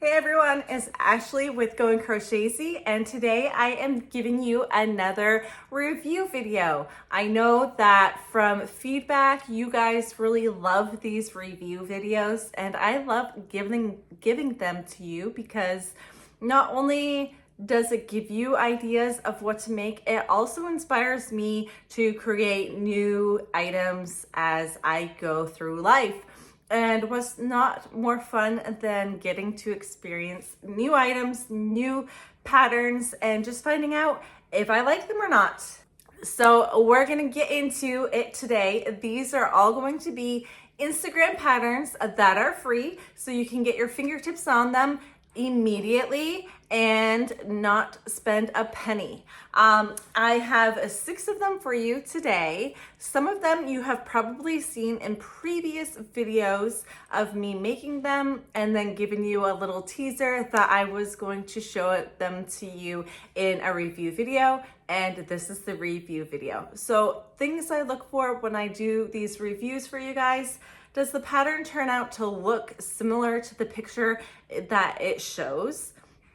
Hey everyone, it's Ashley with Going Crochazy, and today I am giving you another review video. I know that from feedback, you guys really love these review videos, and I love giving them to you because not only does it give you ideas of what to make, it also inspires me to create new items as I go through life. And what's not more fun than getting to experience new items, new patterns, and just finding out if I like them or not. So we're gonna get into it today. These are all going to be Instagram patterns that are free, so you can get your fingertips on them immediately and not spend a penny. I have 6 of them for you today. Some of them you have probably seen in previous videos of me making them and then giving you a little teaser that I was going to show them to you in a review video, and this is the review video. So things I look for when I do these reviews for you guys: does the pattern turn out to look similar to the picture that it shows?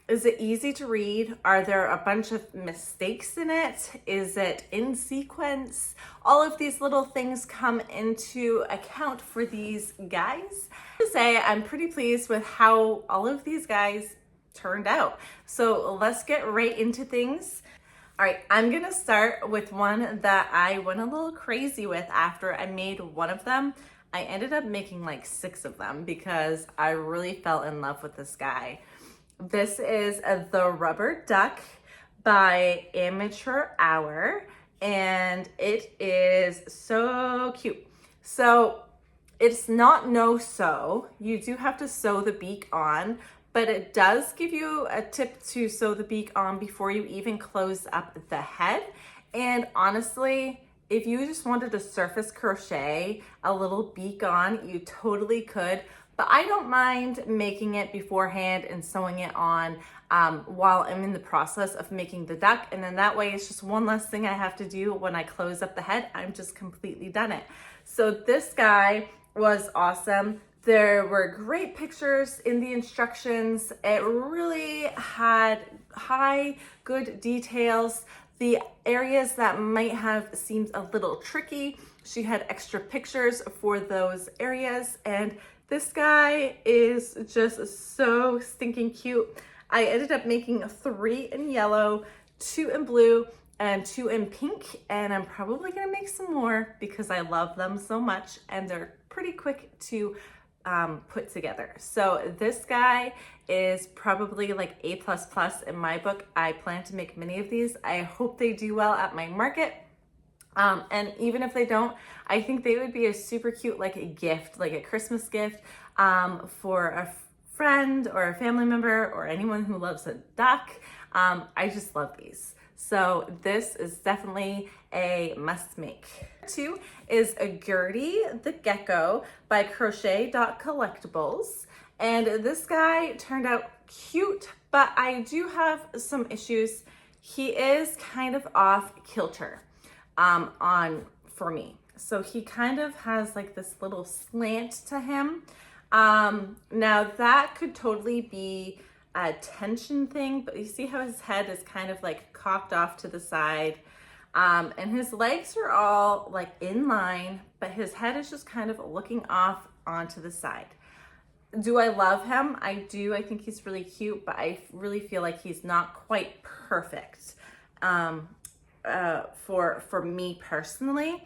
Is it easy to read? Are there a bunch of mistakes in it? Is it in sequence? All of these little things come into account for these guys. To say, I'm pretty pleased with how all of these guys turned out. So let's get right into things. All right, I'm gonna start with one that I went a little crazy with after I made one of them. I ended up making like 6 of them because I really fell in love with this guy. This is the Rubber Duck by Amateur Hour, and it is so cute. So it's not no-sew. You do have to sew the beak on, but it does give you a tip to sew the beak on before you even close up the head. And honestly, if you just wanted to surface crochet a little beak on, you totally could, but I don't mind making it beforehand and sewing it on while I'm in the process of making the duck. And then that way it's just one less thing I have to do when I close up the head. I'm just completely done it. So this guy was awesome. There were great pictures in the instructions. It really had good details. The areas that might have seemed a little tricky, she had extra pictures for those areas, and this guy is just so stinking cute. I ended up making 3 in yellow, 2 in blue, and 2 in pink, and I'm probably gonna make some more because I love them so much and they're pretty quick to put together. So this guy is probably like A++ in my book. I plan to make many of these. I hope they do well at my market. And even if they don't, I think they would be a super cute, like a gift, like a Christmas gift for a friend or a family member or anyone who loves a duck. I just love these. So this is definitely a must make. 2 is a Gertie the Gecko by Crochet.Collectibles. And this guy turned out cute, but I do have some issues. He is kind of off kilter for me. So he kind of has like this little slant to him. Now that could totally be a tension thing, but you see how his head is kind of like cocked off to the side, and his legs are all like in line, but his head is just kind of looking off onto the side. Do I love him? I do. I think he's really cute, but I really feel like he's not quite perfect for me personally.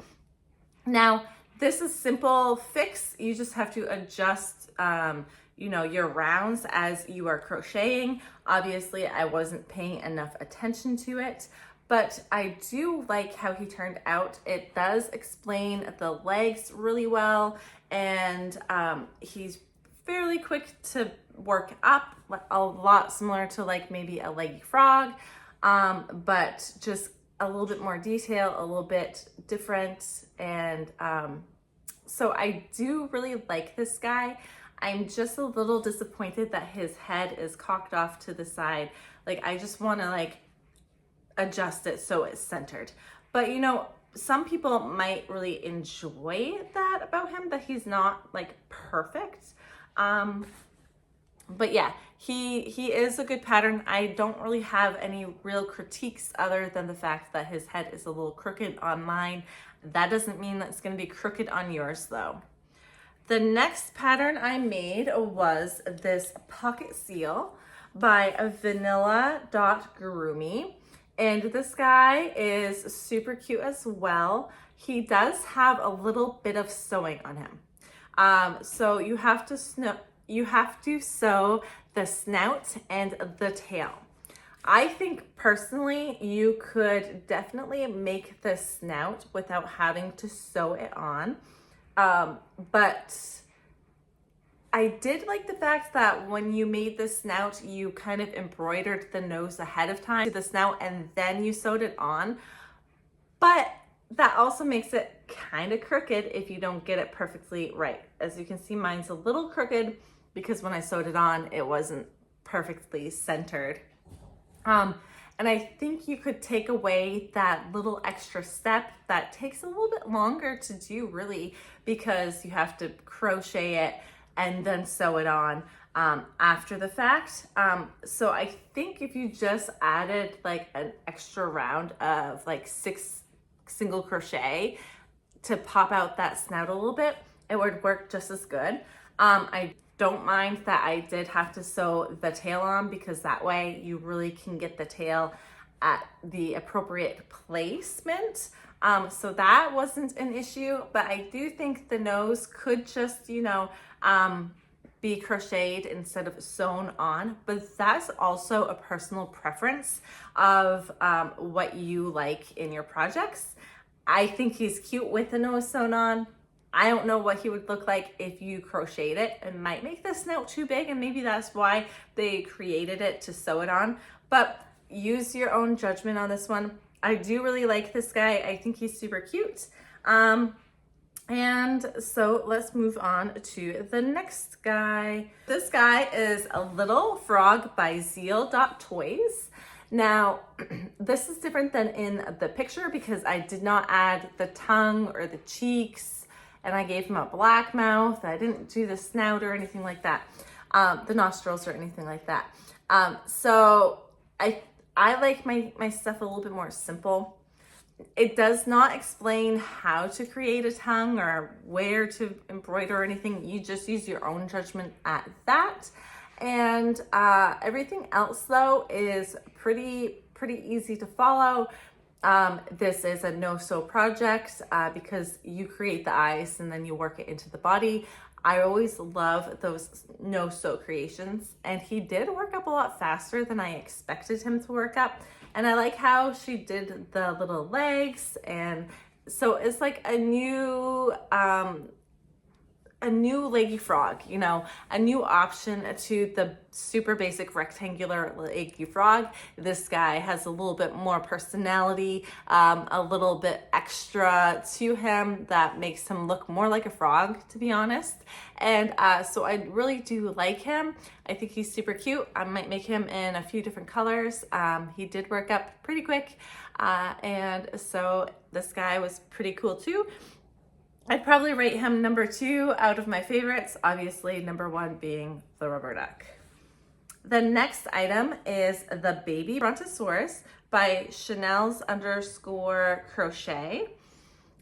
Now, this is simple fix. You just have to adjust your rounds as you are crocheting. Obviously, I wasn't paying enough attention to it, but I do like how he turned out. It does explain the legs really well, and he's fairly quick to work up, a lot similar to like maybe a leggy frog, but just a little bit more detail, a little bit different. And so I do really like this guy. I'm just a little disappointed that his head is cocked off to the side. Like, I just want to like adjust it so it's centered. But you know, some people might really enjoy that about him, that he's not like perfect. But yeah, he is a good pattern. I don't really have any real critiques other than the fact that his head is a little crooked on mine. That doesn't mean that it's going to be crooked on yours though. The next pattern I made was this pocket seal by vanilla.gurumi. And this guy is super cute as well. He does have a little bit of sewing on him. So you have to sew the snout and the tail. I think personally you could definitely make the snout without having to sew it on. But I did like the fact that when you made the snout, you kind of embroidered the nose ahead of time to the snout and then you sewed it on. But that also makes it kind of crooked if you don't get it perfectly right. As you can see, mine's a little crooked because when I sewed it on, it wasn't perfectly centered. And I think you could take away that little extra step that takes a little bit longer to do really, because you have to crochet it and then sew it on after the fact. So I think if you just added like an extra round of like 6 single crochet to pop out that snout a little bit, it would work just as good. I don't mind that I did have to sew the tail on, because that way you really can get the tail at the appropriate placement. So that wasn't an issue, but I do think the nose could just, be crocheted instead of sewn on, but that's also a personal preference of what you like in your projects. I think he's cute with the nose sewn on. I don't know what he would look like if you crocheted it. It might make the snout too big, and maybe that's why they created it to sew it on, but use your own judgment on this one. I do really like this guy. I think he's super cute. And so let's move on to the next guy. This guy is a little frog by zeal.toys. Now, this is different than in the picture because I did not add the tongue or the cheeks, and I gave him a black mouth. I didn't do the snout or anything like that, the nostrils or anything like that. So I like my stuff a little bit more simple. It does not explain how to create a tongue or where to embroider or anything. You just use your own judgment at that. And everything else though is pretty easy to follow. This is a no-sew project because you create the eyes and then you work it into the body. I always love those no-sew creations, and he did work up a lot faster than I expected him to work up. And I like how she did the little legs, and so it's like a new leggy frog, a new option to the super basic rectangular leggy frog. This guy has a little bit more personality, a little bit extra to him that makes him look more like a frog, to be honest. And so I really do like him. I think he's super cute. I might make him in a few different colors. He did work up pretty quick. And so this guy was pretty cool too. I'd probably rate him number 2 out of my favorites, obviously number 1 being the rubber duck. The next item is the baby Brontosaurus by Chanel's_crochet.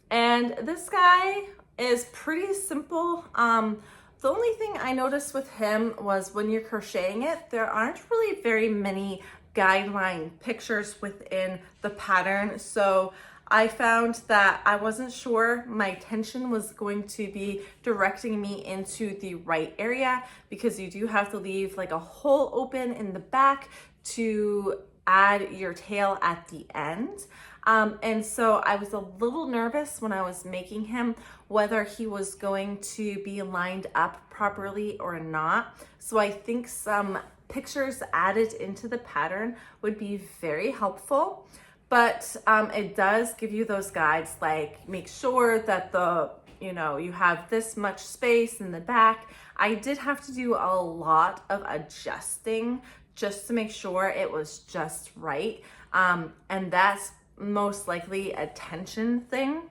And this guy is pretty simple. The only thing I noticed with him was when you're crocheting it, there aren't really very many guideline pictures within the pattern. So I found that I wasn't sure my tension was going to be directing me into the right area, because you do have to leave like a hole open in the back to add your tail at the end. And so I was a little nervous when I was making him, whether he was going to be lined up properly or not. So I think some pictures added into the pattern would be very helpful. But it does give you those guides, like make sure that you have this much space in the back. I did have to do a lot of adjusting just to make sure it was just right. And that's most likely a tension thing.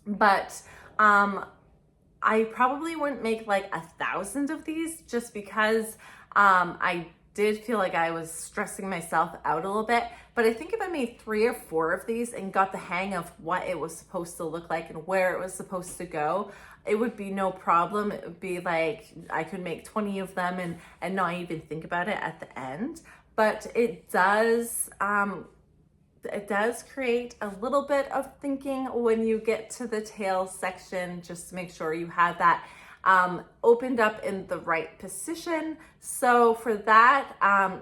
But I probably wouldn't make like 1,000 of these, just because I did feel like I was stressing myself out a little bit, but I think if I made 3 or 4 of these and got the hang of what it was supposed to look like and where it was supposed to go, it would be no problem. It would be like I could make 20 of them and not even think about it at the end. But it does create a little bit of thinking when you get to the tail section, just to make sure you have that opened up in the right position. So for that,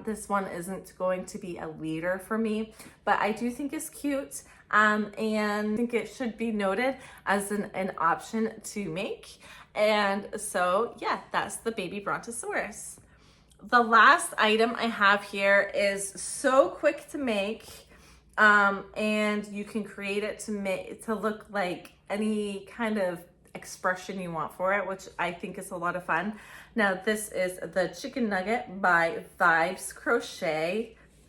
this one isn't going to be a leader for me, but I do think it's cute. And I think it should be noted as an option to make. And so yeah, that's the baby Brontosaurus. The last item I have here is so quick to make, and you can create it to look like any kind of expression you want for it, which I think is a lot of fun. Now this is the chicken nugget by Ophire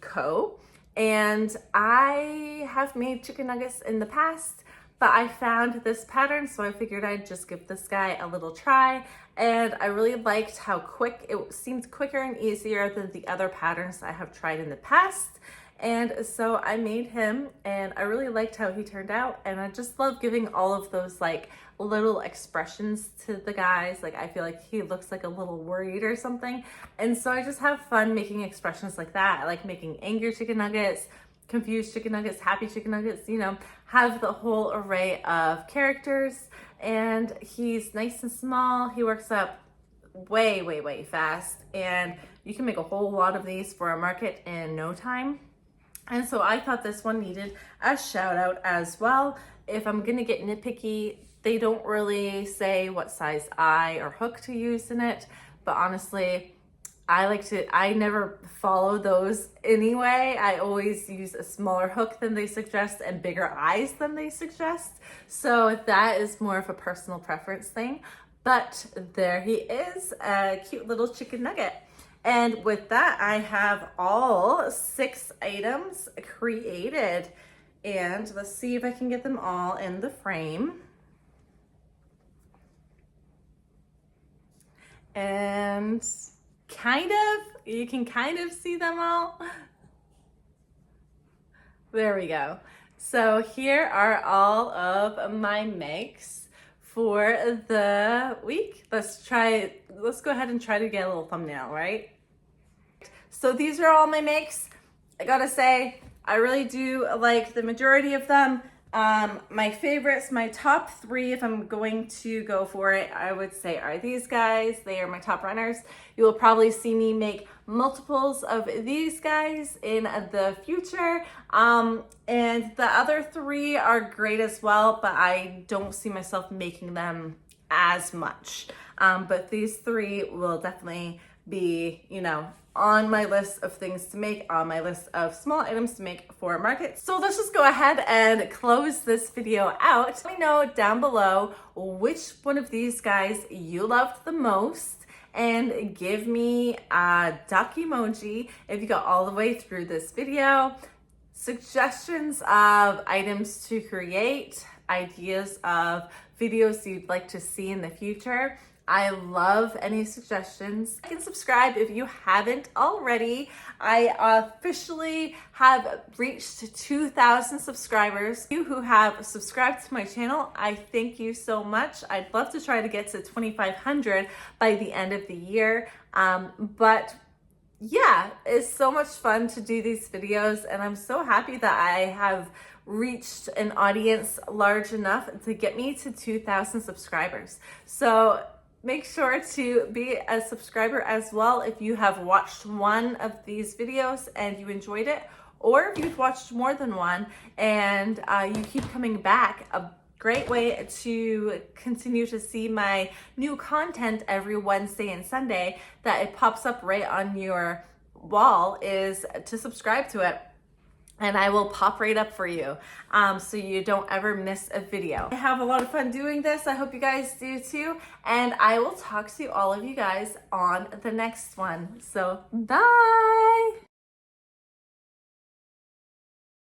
Co. And I have made chicken nuggets in the past, but I found this pattern, so I figured I'd just give this guy a little try. And I really liked how quick, it seemed quicker and easier than the other patterns I have tried in the past. And so I made him, and I really liked how he turned out. And I just love giving all of those like little expressions to the guys. Like I feel like he looks like a little worried or something. And so I just have fun making expressions like that. I like making angry chicken nuggets, confused chicken nuggets, happy chicken nuggets, you know, have the whole array of characters. And he's nice and small. He works up way, way, way fast. And you can make a whole lot of these for a market in no time. And so I thought this one needed a shout out as well. If I'm gonna get nitpicky, they don't really say what size eye or hook to use in it, but honestly, I never follow those anyway. I always use a smaller hook than they suggest and bigger eyes than they suggest. So that is more of a personal preference thing. But there he is, a cute little chicken nugget. And with that, I have all 6 items created. And let's see if I can get them all in the frame. And you can kind of see them all. There we go. So here are all of my makes for the week. Let's go ahead and try to get a little thumbnail, right? So these are all my makes. I gotta say, I really do like the majority of them. My favorites, my top 3, if I'm going to go for it, I would say are these guys. They are my top runners. You will probably see me make multiples of these guys in the future. And the other 3 are great as well, but I don't see myself making them as much. But these 3 will definitely be, you know, on my list of things to make, on my list of small items to make for a market. So let's just go ahead and close this video out. Let me know down below which one of these guys you loved the most, and give me a duck emoji if you got all the way through this video. Suggestions of items to create, ideas of videos you'd like to see in the future. I love any suggestions. You can subscribe if you haven't already. I officially have reached 2,000 subscribers. You who have subscribed to my channel, I thank you so much. I'd love to try to get to 2,500 by the end of the year. But yeah, it's so much fun to do these videos, and I'm so happy that I have reached an audience large enough to get me to 2,000 subscribers. So make sure to be a subscriber as well if you have watched one of these videos and you enjoyed it, or if you've watched more than one and you keep coming back. A great way to continue to see my new content every Wednesday and Sunday that it pops up right on your wall is to subscribe to it. And I will pop right up for you, so you don't ever miss a video. I have a lot of fun doing this. I hope you guys do too. And I will talk to all of you guys on the next one. So bye.